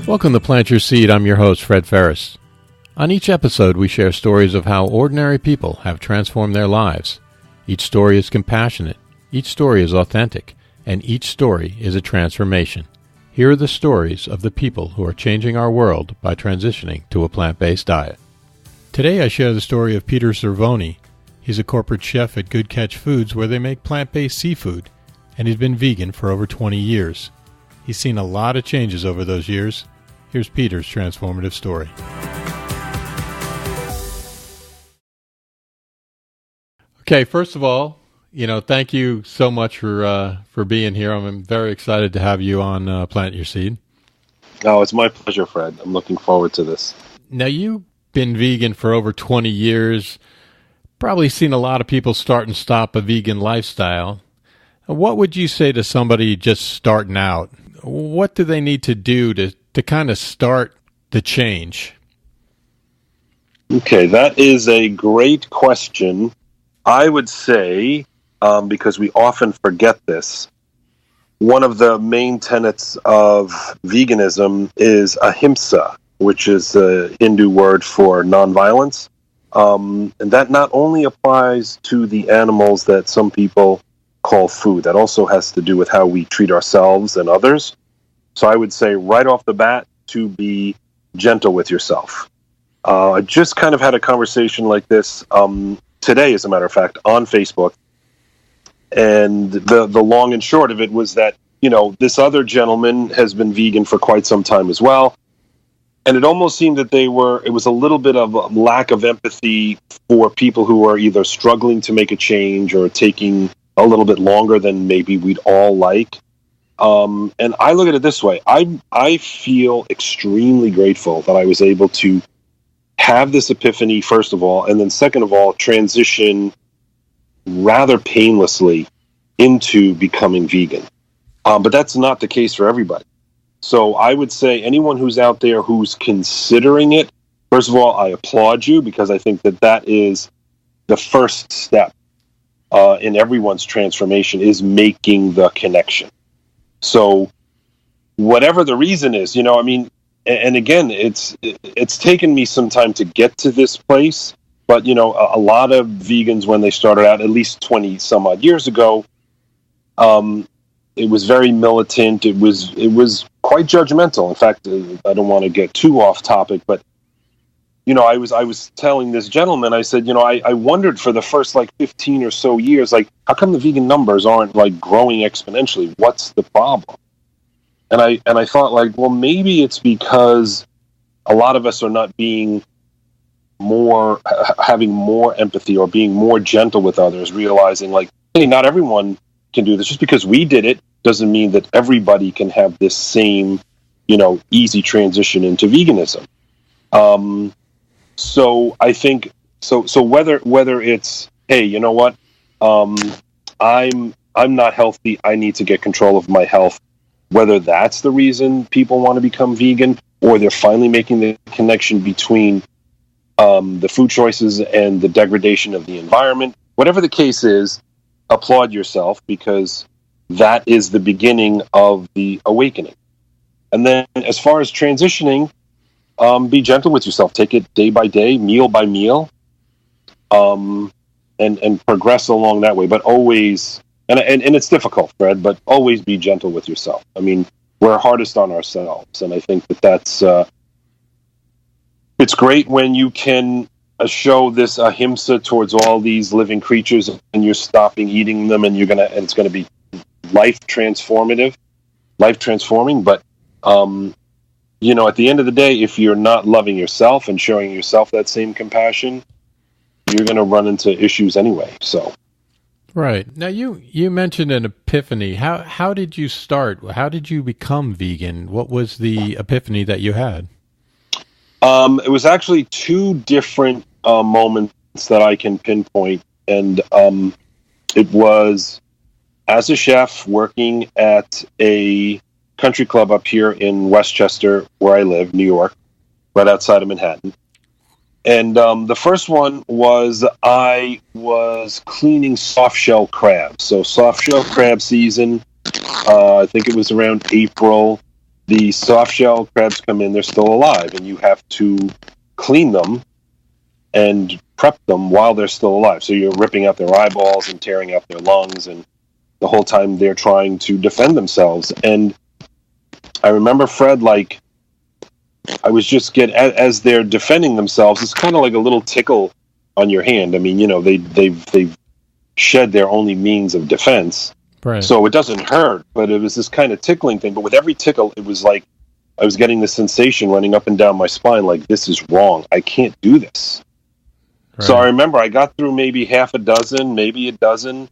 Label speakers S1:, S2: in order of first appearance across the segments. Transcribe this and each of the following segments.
S1: Welcome to Plant Your Seed. I'm your host, Fred Ferris. On each episode, we share stories of how ordinary people have transformed their lives. Each story is compassionate, each story is authentic, and each story is a transformation. Here are the stories of the people who are changing our world by transitioning to a plant-based diet. Today, I share the story of Peter Cervoni. He's a corporate chef at Good Catch Foods, where they make plant-based seafood, and he's been vegan for over 20 years. He's seen a lot of changes over those years. Here's Peter's transformative story. Okay, first of all, thank you so much for being here. I'm very excited to have you on Plant Your Seed.
S2: Oh, it's my pleasure, Fred. I'm looking forward to this.
S1: Now, you've been vegan for over 20 years, probably seen a lot of people start and stop a vegan lifestyle. What would you say to somebody just starting out? What do they need to do to kind of start the change?
S2: Okay, that is a great question. I would say, because we often forget this, one of the main tenets of veganism is ahimsa, which is a Hindu word for nonviolence. And that not only applies to the animals that some people call food, that also has to do with how we treat ourselves and others. So I would say right off the bat to be gentle with yourself. I just kind of had a conversation like this today, as a matter of fact, on Facebook. And the long and short of it was that, this other gentleman has been vegan for quite some time as well. And it almost seemed that it was a little bit of a lack of empathy for people who are either struggling to make a change or taking a little bit longer than maybe we'd all like. And I look at it this way. I feel extremely grateful that I was able to have this epiphany, first of all, and then second of all, transition rather painlessly into becoming vegan. But that's not the case for everybody. So I would say anyone who's out there who's considering it, first of all, I applaud you, because I think that is the first step in everyone's transformation, is making the connection. So whatever the reason is, and again, it's taken me some time to get to this place, but, a lot of vegans, when they started out, at least 20 some odd years ago, it was very militant. It was quite judgmental. In fact, I don't want to get too off topic, but I was telling this gentleman, I said, I wondered for the first 15 or so years, how come the vegan numbers aren't growing exponentially? What's the problem? And I thought well, maybe it's because a lot of us are not being having more empathy or being more gentle with others, realizing hey, not everyone can do this. Just because we did it doesn't mean that everybody can have this same, easy transition into veganism. So I think so whether it's, hey, you know what, I'm not healthy, I need to get control of my health, whether that's the reason people want to become vegan, or they're finally making the connection between the food choices and the degradation of the environment, whatever the case is, applaud yourself, because that is the beginning of the awakening. And then as far as transitioning, be gentle with yourself. Take it day by day, meal by meal, and progress along that way. But always, and it's difficult, Fred, but always be gentle with yourself. We're hardest on ourselves, and I think that's it's great when you can show this ahimsa towards all these living creatures, and you're stopping eating them, and it's gonna be life transforming. But at the end of the day, if you're not loving yourself and showing yourself that same compassion, you're going to run into issues anyway. So,
S1: right. Now, you mentioned an epiphany. How did you start? How did you become vegan? What was the epiphany that you had?
S2: It was actually two different moments that I can pinpoint, and it was as a chef working at a country club up here in Westchester, where I live, New York, right outside of Manhattan. And the first one was I was cleaning soft-shell crabs. So soft-shell crab season, I think it was around April. the soft shell crabs come in, they're still alive, and you have to clean them and prep them while they're still alive. So you're ripping out their eyeballs and tearing out their lungs, and the whole time they're trying to defend themselves. And I remember, Fred, like, I was just as they're defending themselves, it's kind of like a little tickle on your hand. I mean, you know, they've shed their only means of defense.
S1: Right.
S2: So it doesn't hurt, but it was this kind of tickling thing. But with every tickle, it was like I was getting the sensation running up and down my spine, like, this is wrong. I can't do this. Right. So I remember I got through maybe half a dozen, maybe a dozen,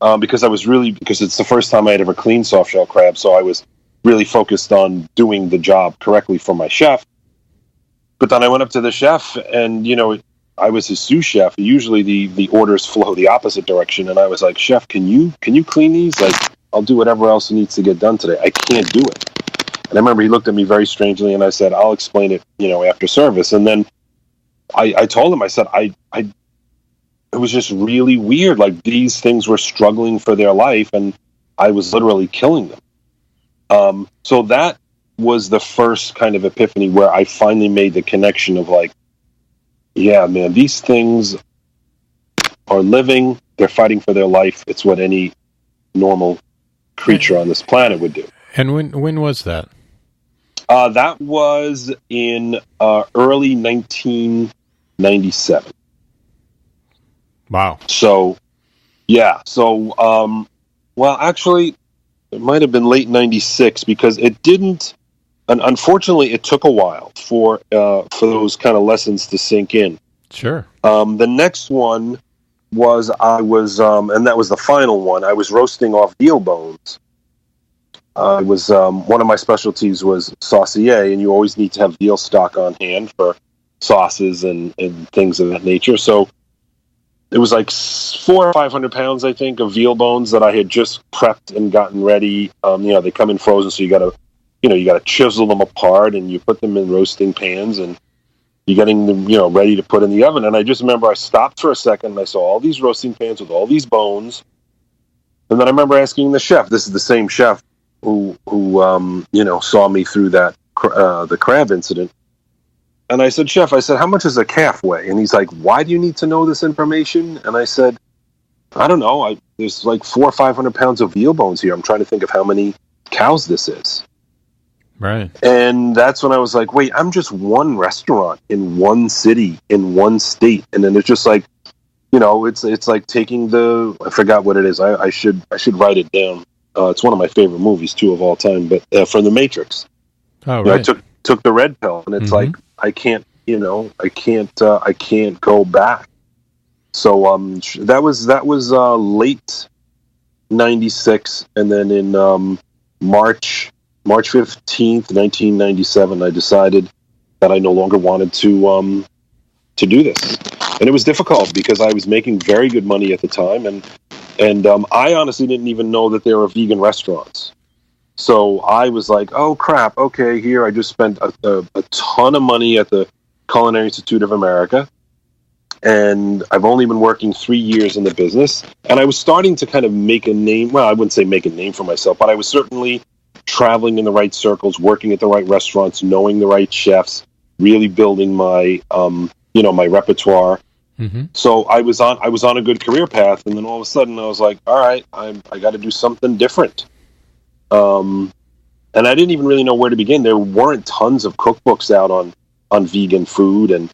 S2: because it's the first time I had ever cleaned soft shell crab, so I was really focused on doing the job correctly for my chef. But then I went up to the chef, and, you know, I was his sous chef. Usually the orders flow the opposite direction, and I was like, Chef, can you clean these? Like, I'll do whatever else needs to get done today. I can't do it. And I remember he looked at me very strangely, and I said, I'll explain it, you know, after service. And then I told him, I said, it was just really weird. Like, these things were struggling for their life, and I was literally killing them. So that was the first kind of epiphany where I finally made the connection of, like, yeah, man, these things are living. They're fighting for their life. It's what any normal creature on this planet would do.
S1: And when was that?
S2: That was in early 1997.
S1: Wow.
S2: So, yeah. So, well, actually, it might have been late 96 because it didn't. And unfortunately, it took a while for those kind of lessons to sink in.
S1: Sure.
S2: The next one was and that was the final one. I was roasting off veal bones. It was one of my specialties was saucier, and you always need to have veal stock on hand for sauces and things of that nature. So it was like 400 or 500 pounds, I think, of veal bones that I had just prepped and gotten ready. You know, they come in frozen, so you got to chisel them apart, and you put them in roasting pans, and you're getting them, you know, ready to put in the oven. And I just remember I stopped for a second, and I saw all these roasting pans with all these bones. And then I remember asking the chef, this is the same chef who you know, saw me through that, the crab incident. And I said, Chef, how much does a calf weigh? And he's like, why do you need to know this information? And I said, I don't know. There's like 400 or 500 pounds of veal bones here. I'm trying to think of how many cows this is.
S1: Right.
S2: And that's when I was like, wait, I'm just one restaurant in one city, in one state. And then it's just like, you know, it's like taking I forgot what it is. I should write it down. It's one of my favorite movies too of all time, but from The Matrix.
S1: Oh, right.
S2: You know, I took the red pill, and it's like, I can't go back. So that was late 96, and then in March 15th, 1997, I decided that I no longer wanted to do this. And it was difficult because I was making very good money at the time, and I honestly didn't even know that there were vegan restaurants. So I was like, oh crap, okay, here I just spent a ton of money at the Culinary Institute of America, and I've only been working 3 years in the business, and I was starting to kind of make a name. Well, I wouldn't say make a name for myself, but I was certainly traveling in the right circles, working at the right restaurants, knowing the right chefs, really building my my repertoire. Mm-hmm. So I was on a good career path, and then all of a sudden I was like, all right, I got to do something different. And I didn't even really know where to begin. There weren't tons of cookbooks out on vegan food, and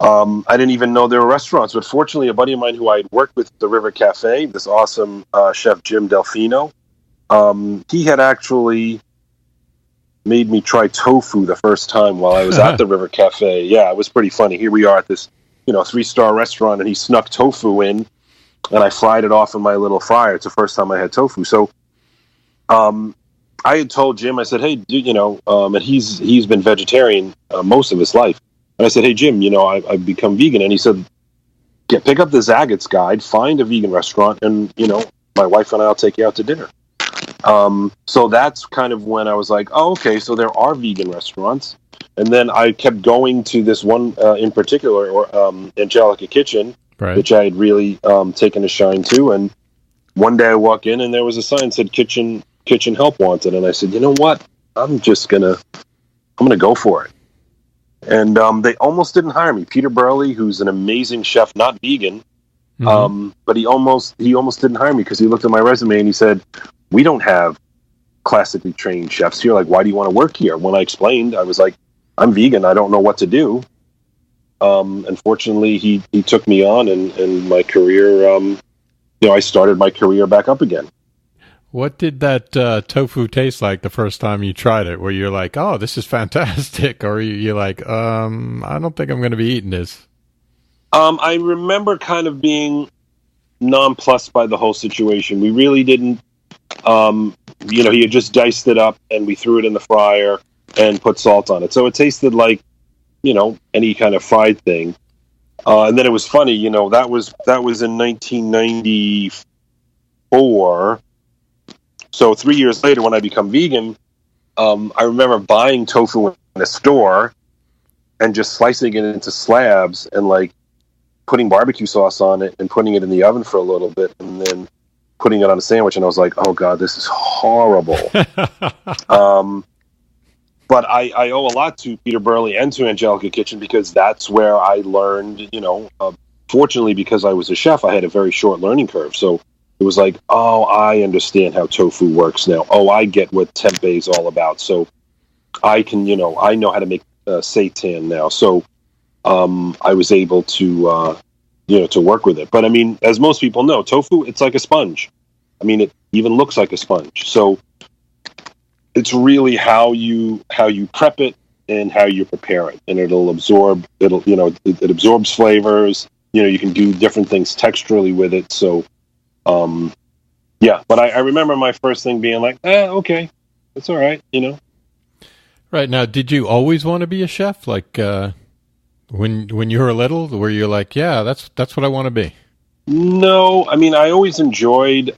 S2: I didn't even know there were restaurants. But fortunately, a buddy of mine who I had worked with at the River Café, this awesome chef Jim Delfino, he had actually made me try tofu the first time while I was at the River Café. Yeah, it was pretty funny. Here we are at this 3-star restaurant, and he snuck tofu in, and I fried it off in my little fryer. It's the first time I had tofu. So I had told Jim, I said, hey, and he's been vegetarian most of his life. And I said, hey, Jim, I've become vegan. And he said, pick up the Zagat's Guide, find a vegan restaurant, and, my wife and I will take you out to dinner. So that's kind of when I was like, oh, okay, so there are vegan restaurants. And then I kept going to this one in particular, Angelica Kitchen, right, which I had really taken a shine to. And one day I walk in, and there was a sign that said kitchen help wanted. And I said, you know what? I'm gonna go for it. And they almost didn't hire me. Peter Burley, who's an amazing chef, not vegan, but he almost didn't hire me because he looked at my resume and he said, "We don't have classically trained chefs here. Like, why do you want to work here?" When I explained, I was like, "I'm vegan. I don't know what to do." Unfortunately, he took me on, and my career, I started my career back up again.
S1: What did that tofu taste like the first time you tried it? Where you're like, "Oh, this is fantastic," or you're like, "I don't think I'm going to be eating this."
S2: I remember kind of being nonplussed by the whole situation. We really didn't, he had just diced it up, and we threw it in the fryer and put salt on it, so it tasted like, any kind of fried thing. And then it was funny, that was in 1994. So 3 years later, when I become vegan, I remember buying tofu in a store and just slicing it into slabs and like putting barbecue sauce on it and putting it in the oven for a little bit and then putting it on a sandwich. And I was like, "Oh God, this is horrible." But I owe a lot to Peter Burley and to Angelica Kitchen because that's where I learned, fortunately, because I was a chef, I had a very short learning curve. So it was like, oh, I understand how tofu works now. Oh, I get what tempeh is all about. So I can, I know how to make seitan now. So I was able to, to work with it. But I mean, as most people know, tofu, it's like a sponge. I mean, it even looks like a sponge. So it's really how you prep it and how you prepare it, and it absorbs flavors. You can do different things texturally with it. So, but I remember my first thing being like, okay, that's all right,
S1: Right. Now, did you always want to be a chef? Like when you were little, where you're like, yeah, that's what I want to be?
S2: No, I mean, I always enjoyed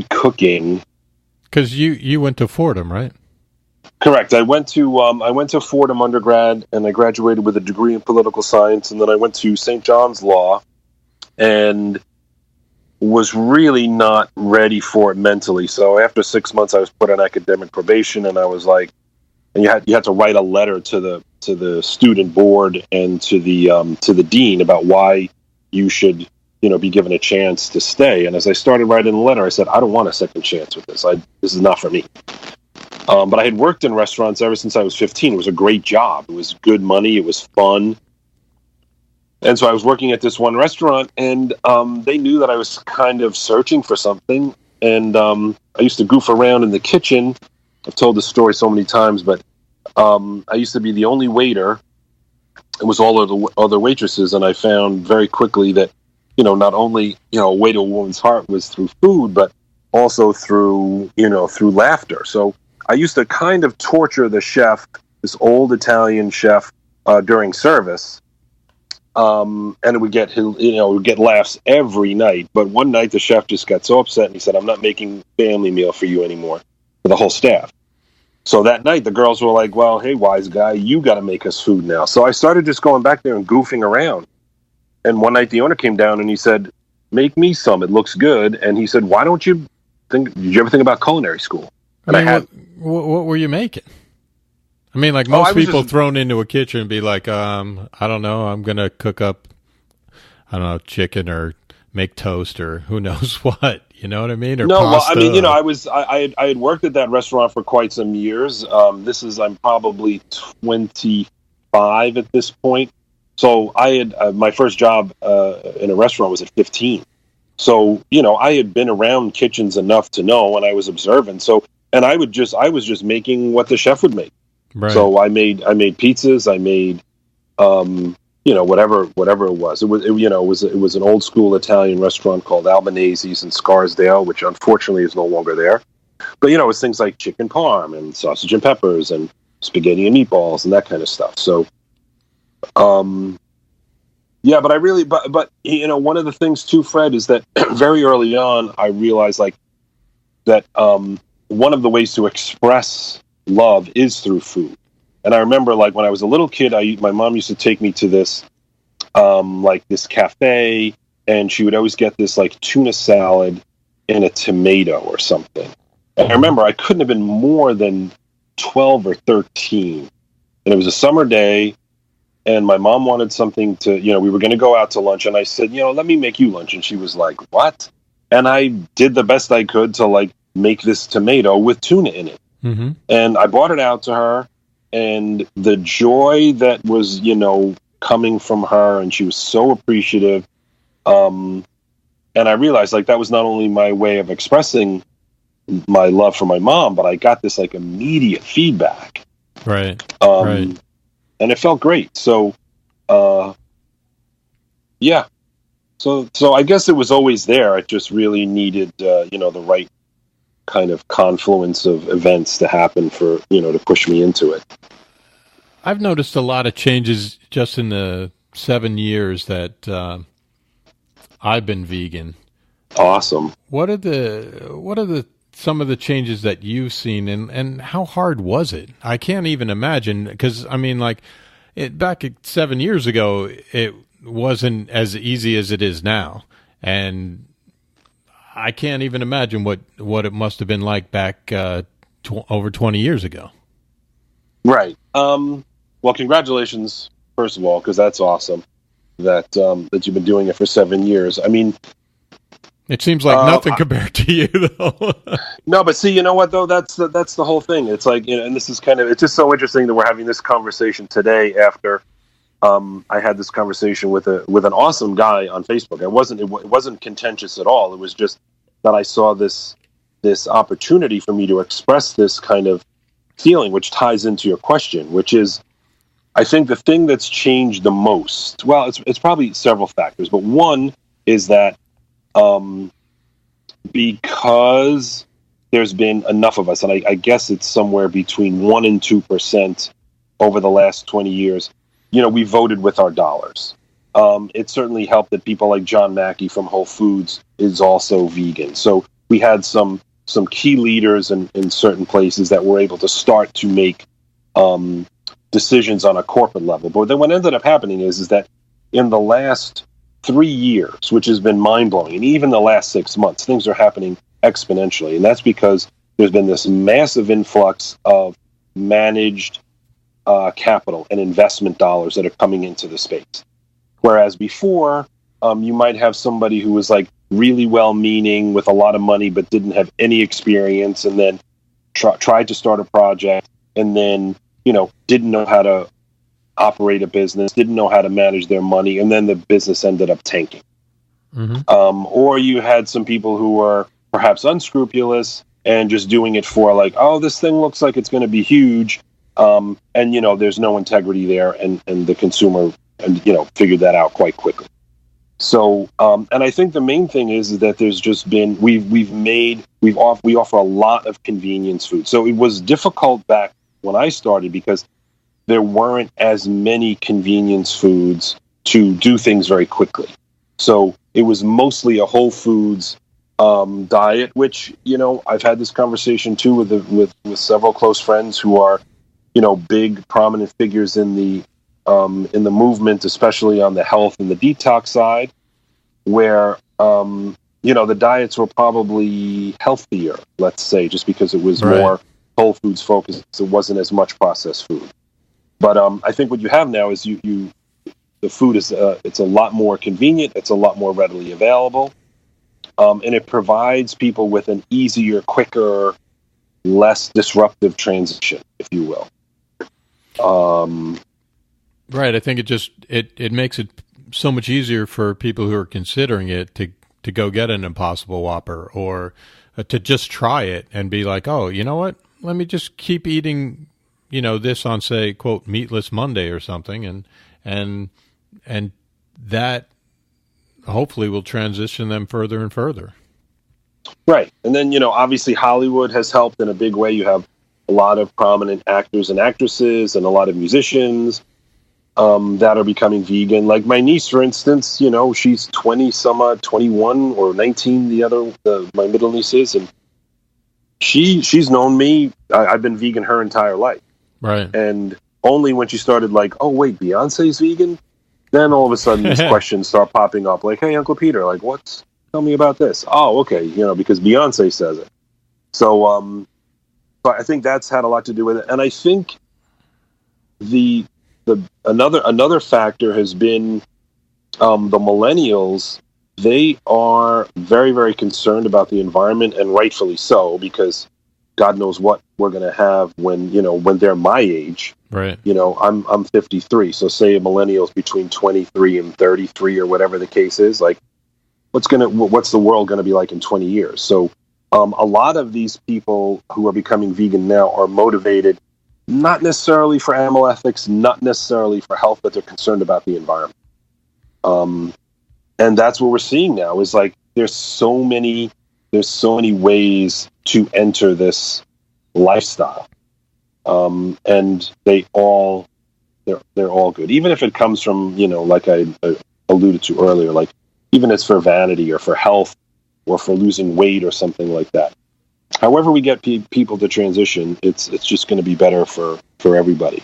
S2: cooking.
S1: Because you went to Fordham, right?
S2: Correct. I went to Fordham undergrad, and I graduated with a degree in political science, and then I went to St. John's Law, and was really not ready for it mentally. So after 6 months, I was put on academic probation, and I was like, and you had to write a letter to the student board and to the dean about why you should be given a chance to stay. And as I started writing the letter, I said, I don't want a second chance with this. This is not for me. But I had worked in restaurants ever since I was 15. It was a great job. It was good money. It was fun. And so I was working at this one restaurant, and they knew that I was kind of searching for something. And I used to goof around in the kitchen. I've told this story so many times, but I used to be the only waiter. It was all of the other waitresses, and I found very quickly that not only, a way to a woman's heart was through food, but also through laughter. So I used to kind of torture the chef, this old Italian chef, during service. And it would get, laughs every night. But one night the chef just got so upset and he said, "I'm not making family meal for you anymore," for the whole staff. So that night the girls were like, "Well, hey, wise guy, you got to make us food now." So I started just going back there and goofing around. And one night the owner came down and he said, "Make me some. It looks good." And he said, "Why don't you did you ever think about culinary school?" And
S1: what were you making? I mean, like most people thrown into a kitchen and be like, I don't know, I'm going to cook up, I don't know, chicken or make toast or who knows what, you know what I mean? Or
S2: no,
S1: pasta.
S2: Well, I mean, I had worked at that restaurant for quite some years. I'm probably 25 at this point. So I had my first job in a restaurant was at 15. So, I had been around kitchens enough to know, and I was observant. So, and I was just making what the chef would make. Right. So I made pizzas. I made, whatever it was. It was an old school Italian restaurant called Albanese's in Scarsdale, which unfortunately is no longer there. But it was things like chicken parm and sausage and peppers and spaghetti and meatballs and that kind of stuff. So, yeah, but one of the things too, Fred, is that very early on I realized that one of the ways to express love is through food. And I remember when I was a little kid, my mom used to take me to this this cafe, and she would always get this tuna salad and a tomato or something. And I remember I couldn't have been more than 12 or 13. And it was a summer day, and my mom wanted something to, we were going to go out to lunch, and I said, let me make you lunch. And she was like, what? And I did the best I could to, like, make this tomato with tuna in it.
S1: Mm-hmm.
S2: And I brought it out to her, and the joy that was, coming from her, and she was so appreciative. And I realized, like, that was not only my way of expressing my love for my mom, but I got this, like, immediate feedback.
S1: Right.
S2: Right. And it felt great. So, yeah. So I guess it was always there. It just really needed, the right kind of confluence of events to happen for, to push me into it.
S1: I've noticed a lot of changes just in the 7 years that I've been vegan.
S2: Awesome.
S1: What are some of the changes that you've seen, and how hard was it? I can't even imagine, because I mean, like, back 7 years ago, it wasn't as easy as it is now, and I can't even imagine what it must have been like back over 20 years ago.
S2: Right. Well, congratulations, first of all, because that's awesome that you've been doing it for 7 years. I mean,
S1: it seems like nothing compared to you, though.
S2: No, but see, you know what, though? That's the whole thing. It's like, and this is it's just so interesting that we're having this conversation today after I had this conversation with an awesome guy on Facebook. It wasn't contentious at all. It was just that I saw this opportunity for me to express this kind of feeling, which ties into your question, which is, I think the thing that's changed the most, well, it's probably several factors, but one is that because there's been enough of us, and I guess it's somewhere between 1% and 2% over the last 20 years, we voted with our dollars. It certainly helped that people like John Mackey from Whole Foods is also vegan. So we had some key leaders in certain places that were able to start to make decisions on a corporate level. But then what ended up happening is that in the last 3 years, which has been mind-blowing, and even the last 6 months, things are happening exponentially. And that's because there's been this massive influx of managed capital and investment dollars that are coming into the space. Whereas before, you might have somebody who was like really well-meaning with a lot of money but didn't have any experience, and then tried to start a project, and then, didn't know how to operate a business, didn't know how to manage their money, and then the business ended up tanking.
S1: Mm-hmm.
S2: Or you had some people who were perhaps unscrupulous and just doing it for like, oh, this thing looks like it's going to be huge, and there's no integrity there, and the consumer figured that out quite quickly. So, and I think the main thing is that there's just been we offer a lot of convenience food. So it was difficult back when I started because there weren't as many convenience foods to do things very quickly. So it was mostly a whole foods diet, which, I've had this conversation too with several close friends who are, big prominent figures in the movement, especially on the health and the detox side, where, the diets were probably healthier, let's say, just because it was
S1: right.
S2: more whole foods focused. It wasn't as much processed food. But I think what you have now is the food is it's a lot more convenient. It's a lot more readily available. And it provides people with an easier, quicker, less disruptive transition, if you will.
S1: Right. I think it makes it so much easier for people who are considering it to go get an Impossible Whopper, or to just try it and be like, oh, you know what? Let me just keep eating, this on, say, quote, Meatless Monday or something, and that hopefully will transition them further and further.
S2: Right. And then, obviously Hollywood has helped in a big way. You have a lot of prominent actors and actresses and a lot of musicians that are becoming vegan. Like my niece, for instance, she's 20 some odd, 21 or 19, my middle niece is, and she's known me. I've been vegan her entire life.
S1: Right.
S2: And only when she started like, oh wait, Beyonce's vegan, then all of a sudden these questions start popping up. Like, hey, Uncle Peter, like, tell me about this. Oh, okay, because Beyonce says it. So I think that's had a lot to do with it. And I think the another factor has been the millennials. They are very, very concerned about the environment, and rightfully so, because God knows what we're going to have when they're my age.
S1: Right.
S2: I'm 53, so say a millennial's between 23 and 33 or whatever the case is. Like, what's the world going to be like in 20 years? So a lot of these people who are becoming vegan now are motivated not necessarily for animal ethics, not necessarily for health, but they're concerned about the environment. And that's what we're seeing now is like there's so many ways to enter this lifestyle. And they're all good. Even if it comes from, like I alluded to earlier, like even it's for vanity or for health or for losing weight or something like that. However we get people to transition, it's just going to be better for everybody.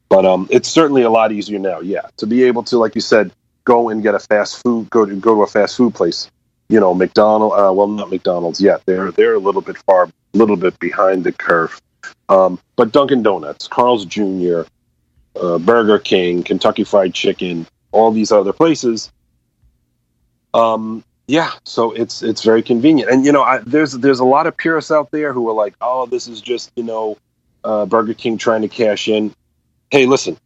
S2: But it's certainly a lot easier now, to be able to, like you said, go and get go to a fast food place. McDonald's, well, not McDonald's yet. They're a little bit behind the curve. But Dunkin' Donuts, Carl's Jr., Burger King, Kentucky Fried Chicken, all these other places. So it's very convenient. And, there's a lot of purists out there who are like, oh, this is just, Burger King trying to cash in. Hey, listen,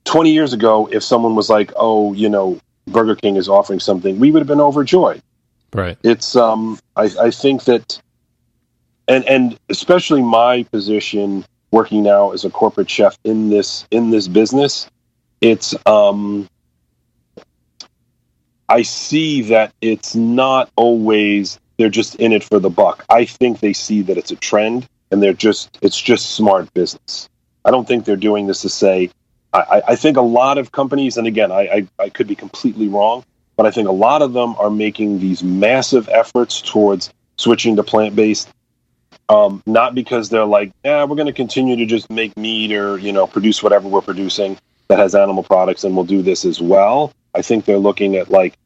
S2: 20 years ago, if someone was like, oh, Burger King is offering something, we would have been overjoyed.
S1: Right.
S2: It's, I think that, and especially my position working now as a corporate chef in this business, it's, I see that it's not always they're just in it for the buck. I think they see that it's a trend, and it's just smart business. I don't think they're doing this to say. I think a lot of companies, and again, I could be completely wrong, but I think a lot of them are making these massive efforts towards switching to plant-based, not because they're like, we're going to continue to just make meat or produce whatever we're producing that has animal products, and we'll do this as well. I think they're looking at like,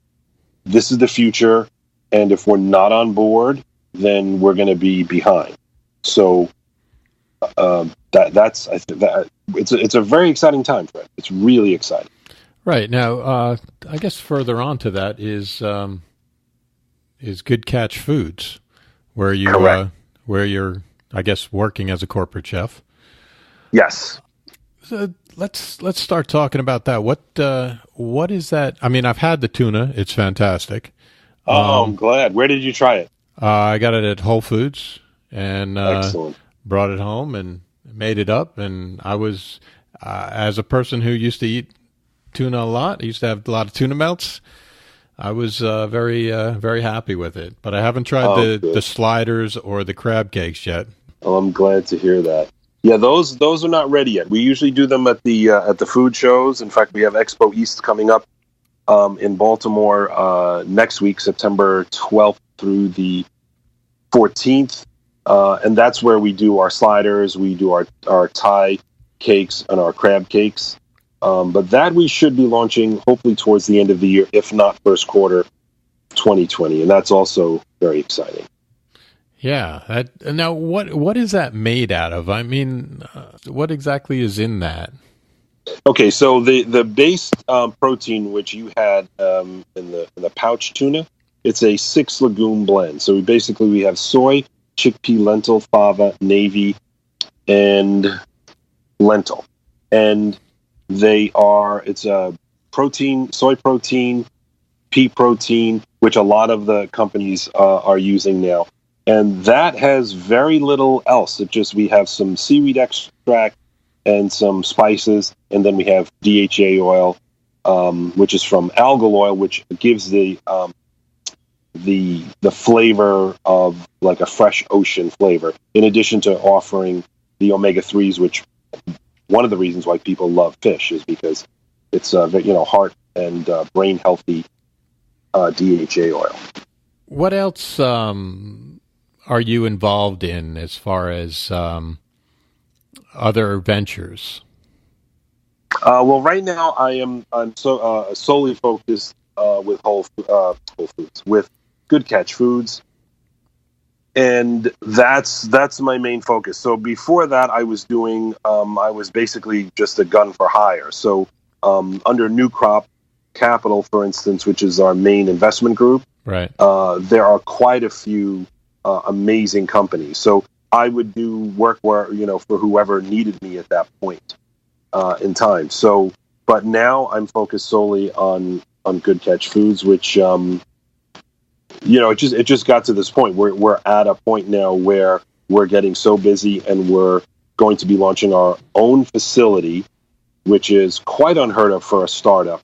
S2: this is the future, and if we're not on board, then we're going to be behind. So that's I think that it's a very exciting time, Fred. It's really exciting.
S1: Right now, I guess further on to that is Good Catch Foods, where you're I guess working as a corporate chef.
S2: Yes.
S1: So let's start talking about that. What is that? I mean, I've had the tuna; it's fantastic.
S2: I'm glad. Where did you try it?
S1: I got it at Whole Foods and
S2: Excellent.
S1: Brought it home and made it up. And I was, as a person who used to eat tuna a lot, I used to have a lot of tuna melts. I was very happy with it. But I haven't tried the sliders or the crab cakes yet.
S2: Oh, I'm glad to hear that. Yeah, those are not ready yet. We usually do them at the food shows. In fact, we have Expo East coming up in Baltimore next week, September 12th through the 14th, and that's where we do our sliders, we do our Thai cakes and our crab cakes. But that we should be launching hopefully towards the end of the year, if not first quarter 2020, and that's also very exciting.
S1: Yeah. Now, what is that made out of? I mean, what exactly is in that?
S2: Okay, so the base protein which you had in the pouch tuna, it's a 6 legume blend. So we have soy, chickpea, lentil, fava, navy, and lentil, and it's a protein, soy protein, pea protein, which a lot of the companies are using now. And that has very little else. We have some seaweed extract and some spices, and then we have DHA oil, which is from algal oil, which gives the flavor of like a fresh ocean flavor. In addition to offering the omega-3s, which one of the reasons why people love fish is because it's heart and brain healthy DHA oil.
S1: What else are you involved in as far as other ventures?
S2: Well, right now I'm solely focused with Whole Foods, with Good Catch Foods. And that's my main focus. So before that, I was doing I was basically just a gun for hire. So under New Crop Capital, for instance, which is our main investment group,
S1: Right.
S2: there are quite a few amazing companies. So I would do work where for whoever needed me at that point in time. So, but now I'm focused solely on Good Catch Foods, which it just got to this point. We're at a point now where we're getting so busy, and we're going to be launching our own facility, which is quite unheard of for a startup.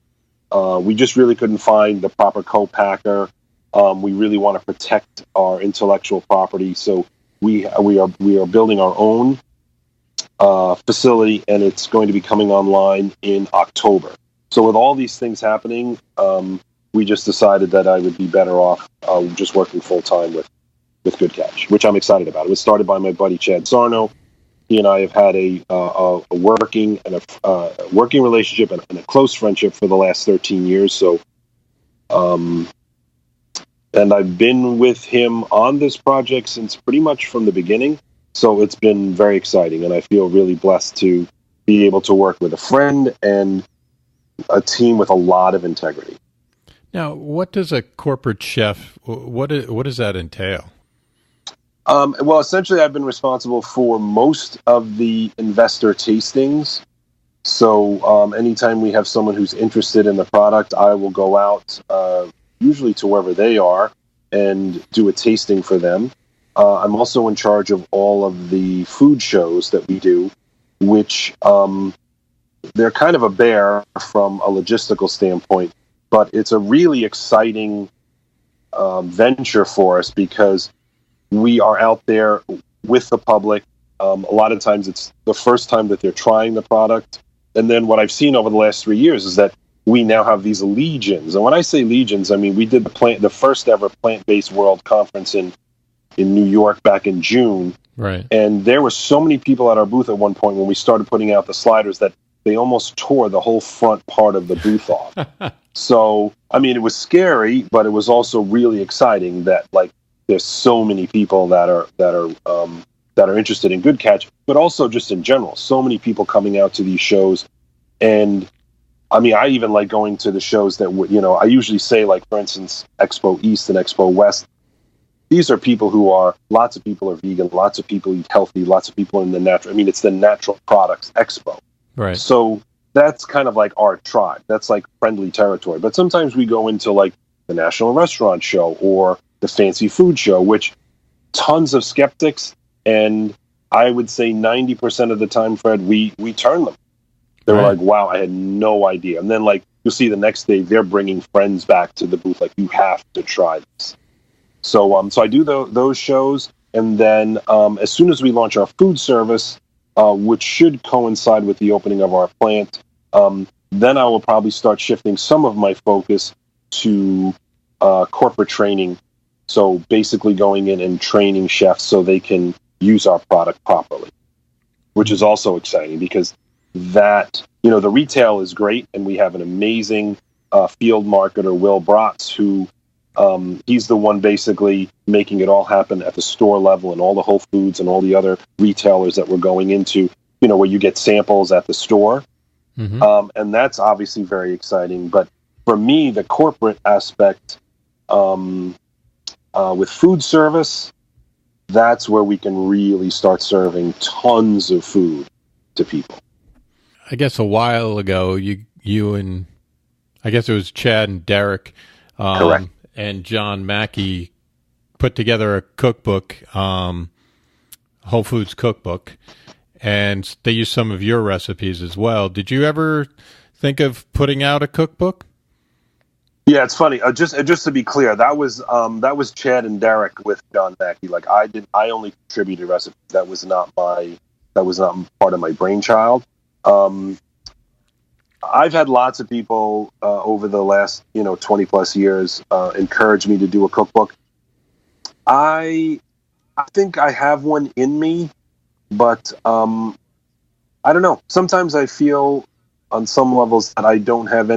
S2: We just really couldn't find the proper co-packer. We really want to protect our intellectual property, so we are building our own facility, and it's going to be coming online in October. So with all these things happening, we just decided that I would be better off just working full time with Good Catch, which I'm excited about. It was started by my buddy Chad Sarno. He and I have had a working relationship and a close friendship for the last 13 years. So, and I've been with him on this project since pretty much from the beginning. So it's been very exciting, and I feel really blessed to be able to work with a friend and a team with a lot of integrity.
S1: Now, what does a corporate chef, what does that entail?
S2: Well, essentially, I've been responsible for most of the investor tastings. So anytime we have someone who's interested in the product, I will go out, usually to wherever they are, and do a tasting for them. I'm also in charge of all of the food shows that we do, which they're kind of a bear from a logistical standpoint, but it's a really exciting venture for us because we are out there with the public. A lot of times it's the first time that they're trying the product. And then what I've seen over the last 3 years is that we now have these legions. And when I say legions, I mean we did the first ever plant-based world conference in New York back in June.
S1: Right.
S2: And there were so many people at our booth at one point when we started putting out the sliders that they almost tore the whole front part of the booth off. So, I mean, it was scary, but it was also really exciting that there's so many people that are interested in Good Catch, but also just in general, so many people coming out to these shows. And I mean, I even like going to the shows that I usually say, like, for instance, Expo East and Expo West. These are people lots of people are vegan, lots of people eat healthy, lots of people in the natural. I mean, it's the Natural Products Expo.
S1: Right.
S2: So that's kind of like our tribe. That's like friendly territory. But sometimes we go into like the National Restaurant Show or the Fancy Food Show, which tons of skeptics, and I would say 90% of the time, Fred, we turn them. They were like, wow, I had no idea. And then like you'll see the next day they're bringing friends back to the booth, like, you have to try this. So so I do those shows, and then as soon as we launch our food service, which should coincide with the opening of our plant, then I will probably start shifting some of my focus to corporate training. So basically going in and training chefs so they can use our product properly, which is also exciting because the retail is great, and we have an amazing field marketer, Will Bratz, who he's the one basically making it all happen at the store level, and all the Whole Foods and all the other retailers that we're going into, where you get samples at the store. Mm-hmm. And that's obviously very exciting. But for me, the corporate aspect with food service, that's where we can really start serving tons of food to people.
S1: I guess a while ago, you and I guess it was Chad and Derek,
S2: correct,
S1: and John Mackey put together a cookbook, Whole Foods Cookbook, and they used some of your recipes as well. Did you ever think of putting out a cookbook?
S2: Yeah, it's funny. Just to be clear, that was Chad and Derek with John Mackey. Like I only contributed recipes. That was not part of my brainchild. I've had lots of people over the last 20 plus years encourage me to do a cookbook. I think I have one in me, but I don't know. Sometimes I feel on some levels that if I don't have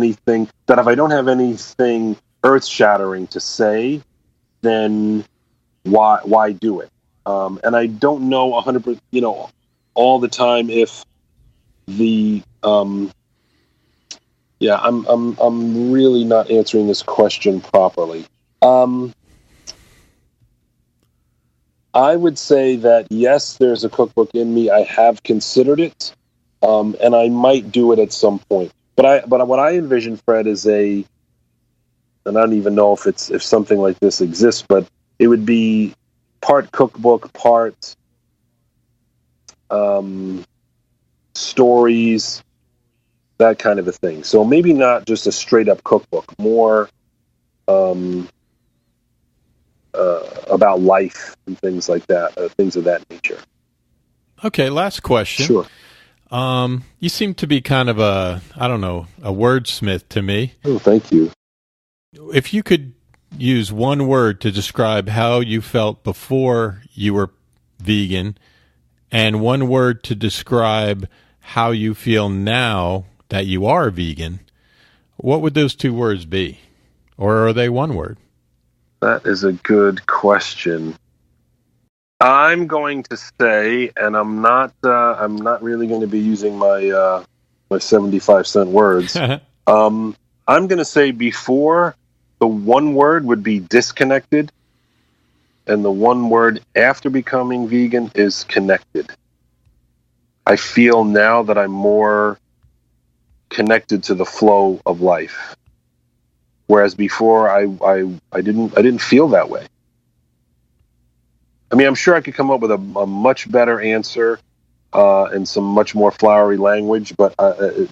S2: anything earth-shattering to say, then why do it? And I don't know 100%, all the time if the I'm really not answering this question properly. I would say that yes, there's a cookbook in me. I have considered it, and I might do it at some point. But what I envision, Fred, is and I don't even know if something like this exists, but it would be part cookbook, part stories, that kind of a thing. So maybe not just a straight up cookbook, more about life and things like that, things of that nature.
S1: Okay, last question.
S2: Sure.
S1: You seem to be kind of a wordsmith to me.
S2: Oh, thank you.
S1: If you could use one word to describe how you felt before you were vegan, and one word to describe how you feel now that you are vegan, what would those two words be? Or are they one word?
S2: That is a good question. I'm going to say, and I'm not really going to be using my 75-cent words. I'm going to say before, the one word would be disconnected, and the one word after becoming vegan is connected. I feel now that I'm more connected to the flow of life, whereas before I didn't feel that way. I mean, I'm sure I could come up with a much better answer and some much more flowery language, but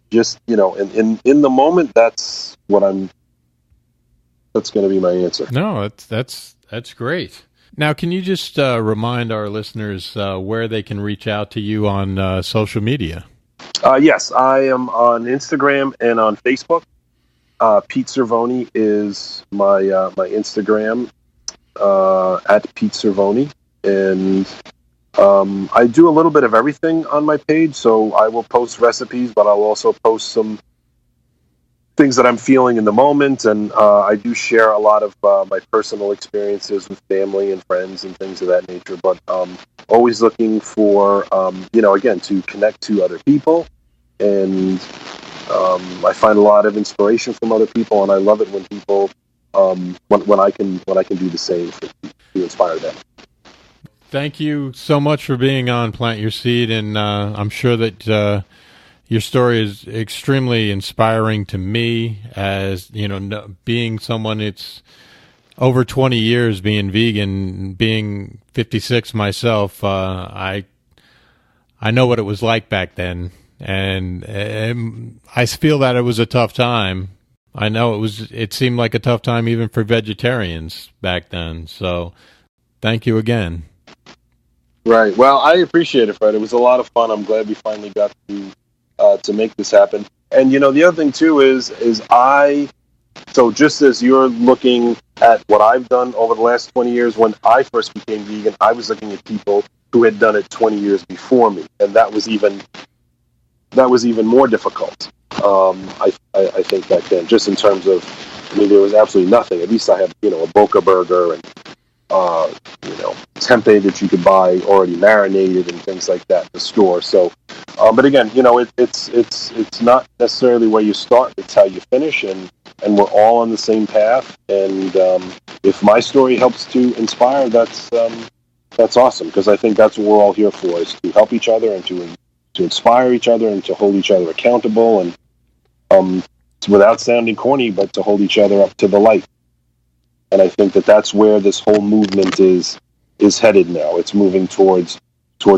S2: just in the moment, that's going to be my answer.
S1: No, that's great. Now, can you just remind our listeners where they can reach out to you on social media?
S2: Yes, I am on Instagram and on Facebook. Pete Cervoni is my Instagram, at Pete Cervoni. And I do a little bit of everything on my page, so I will post recipes, but I'll also post some things that I'm feeling in the moment, and I do share a lot of my personal experiences with family and friends and things of that nature, but always looking for, again, to connect to other people, and I find a lot of inspiration from other people, and I love it when people, when I can do the same to inspire them.
S1: Thank you so much for being on Plant Your Seed, and I'm sure that your story is extremely inspiring to me as, being someone it's over 20 years being vegan, being 56 myself. I know what it was like back then, and I feel that it was a tough time. I know it seemed like a tough time even for vegetarians back then. So thank you again.
S2: Right. Well, I appreciate it, Fred. It was a lot of fun. I'm glad we finally got to make this happen. And the other thing too is so just as you're looking at what I've done over the last 20 years, when I first became vegan, I was looking at people who had done it 20 years before me, and that was even more difficult. I think back then, just in terms of, there was absolutely nothing. At least I had a Boca burger and tempeh that you could buy already marinated and things like that in the store. So, but again, it's not necessarily where you start; it's how you finish, and we're all on the same path. And if my story helps to inspire, that's awesome, because I think that's what we're all here for: is to help each other and to inspire each other and to hold each other accountable, and without sounding corny, but to hold each other up to the light. And I think that that's where this whole movement is headed now. It's moving towards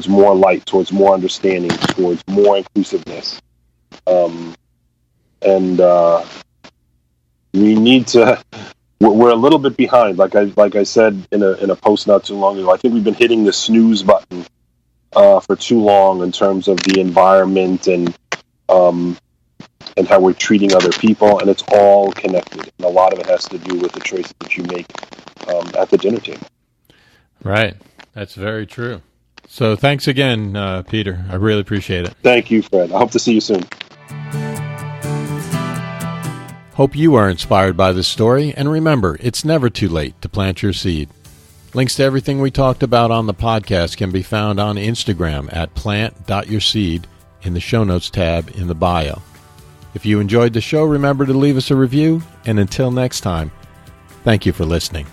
S2: more light, towards more understanding, towards more inclusiveness. And we need to. We're a little bit behind. Like I said in a post not too long ago, I think we've been hitting the snooze button for too long in terms of the environment and how we're treating other people, and it's all connected. And a lot of it has to do with the choices that you make at the dinner table. Right.
S1: That's very true. So thanks again, Peter. I really appreciate it.
S2: Thank you, Fred. I hope to see you soon.
S1: Hope you are inspired by this story, and remember, it's never too late to plant your seed. Links to everything we talked about on the podcast can be found on Instagram at plant.yourseed in the show notes tab in the bio. If you enjoyed the show, remember to leave us a review, and until next time, thank you for listening.